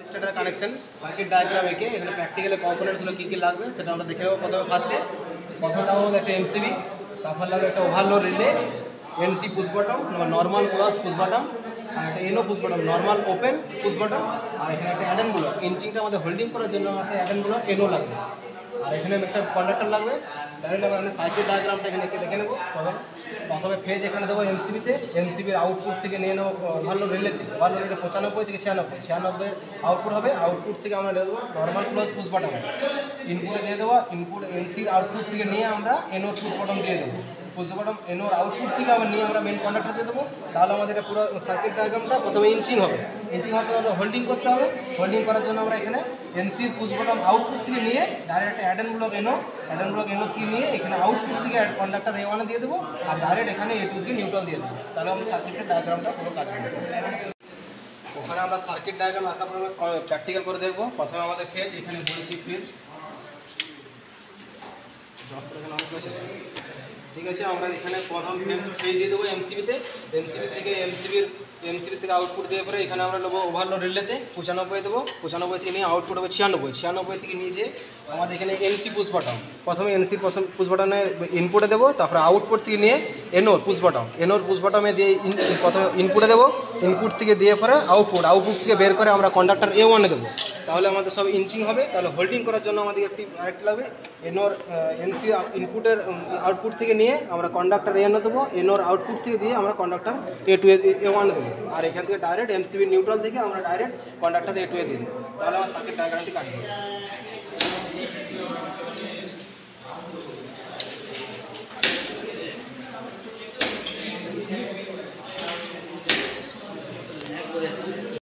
Starter connection circuit diagram এঁকে এখানে practically কম্পোনেন্টসগুলো কী কী লাগবে সেটা আমরা দেখে নেবো। প্রথমে লাগবে একটা এমসিবি, তারপর লাগবে একটা overload relay, NC push button, normal close push button, আর একটা NO push button, normal open push button, আর এখানে একটা অ্যাডেন ব্লক, ইঞ্চিংটা আমাদের হোল্ডিং করার জন্য একটা অ্যাডেন ব্লক এনো লাগবে, আর এখানে একটা কন্ডাক্টর লাগবে। ডাইরেক্ট আমরা এখানে সার্কিট ডায়াগ্রামটা এখানে দেখে নেবো। প্রথমে ফেজ এখানে দেবো এমসিবিতে, এমসিবির আউটপুট থেকে নিয়ে নেবো ওভারলোড রিলেতে, ওভারলোড রিলে 95 থেকে 96 আউটপুট হবে। আউটপুট থেকে আমরা দেবো নর্মাল ক্লোজ পুশ বাটন, ইনপুটে দিয়ে দেবো, ইনপুট এনসির আউটপুট থেকে নিয়ে আমরা এনোর পুশ বাটন দিয়ে দেবো, পুশ বাটন এনোর আউটপুট থেকে আমরা নিয়ে আমরা মেন কন্ডাক্টর দিয়ে দেবো। তাহলে আমাদের এটা পুরো সার্কিট ডায়াগ্রামটা প্রথমে ইঞ্চিং হবে, ইঞ্চিং হওয়ার পর আমাদের হোল্ডিং করতে হবে। হোল্ডিং করার জন্য আমরা এখানে এনসির পুশ বাটন আউটপুট থেকে নিয়ে ডাইরেক্ট অ্যাডেন ব্লক এনো থেকে নিয়ে এখানে আউটপুট থেকে কন্ডাক্টর A1 দিয়ে দেবো, আর ডাইরেক্ট এখানে A2 থেকে নিউট্রাল দিয়ে দেবো। তাহলে আমরা সার্কিটের ডায়াগ্রামটা পুরো কাজ করবো। ওখানে আমরা সার্কিট ডায়াগ্রাম আঁকার পর প্র্যাকটিক্যাল করে দেখবো। প্রথমে আমাদের ফেজ, এখানে বলেছি ফেজ, ঠিক আছে। আমরা এখানে প্রথম ফেজ দিয়ে দেবো এমসিবি থেকে এমসিবি থেকে আউটপুট দিয়ে পরে এখানে আমরা নেবো ওভারলোড রিলেতে 95 দেবো, 95 থেকে নিয়ে আউটপুট হবে 96 থেকে নিয়ে যে আমাদের এখানে এনসি পুশ বাটন, প্রথমে এনসি পুশ বাটনে ইনপুটে দেবো, তারপরে আউটপুট থেকে নিয়ে এনোর পুশ বাটনে দিয়ে প্রথমে ইনপুটে দেবো, ইনপুট থেকে দিয়ে পরে আউটপুট থেকে বের করে আমরা কন্ডাক্টর A1 দেবো। তাহলে আমাদের সব ইঞ্চিং হবে। তাহলে হোল্ডিং করার জন্য আমাদের আরেকটি লাগবে এনোর এনসি ইনপুটের আউটপুট থেকে নিয়ে আমরা কন্ডাক্টর A1 দেবো, এনোর আউটপুট থেকে দিয়ে আমরা কন্ডাক্টর A1 দেবো, আর এখান থেকে ডাইরেক্ট এমসিবি নিউট্রাল থেকে আমরা ডাইরেক্ট কন্ডাক্টর A2 দিয়ে দেবো। তাহলে আমার সার্কিট ডায়াগ্রামটি কাটবে।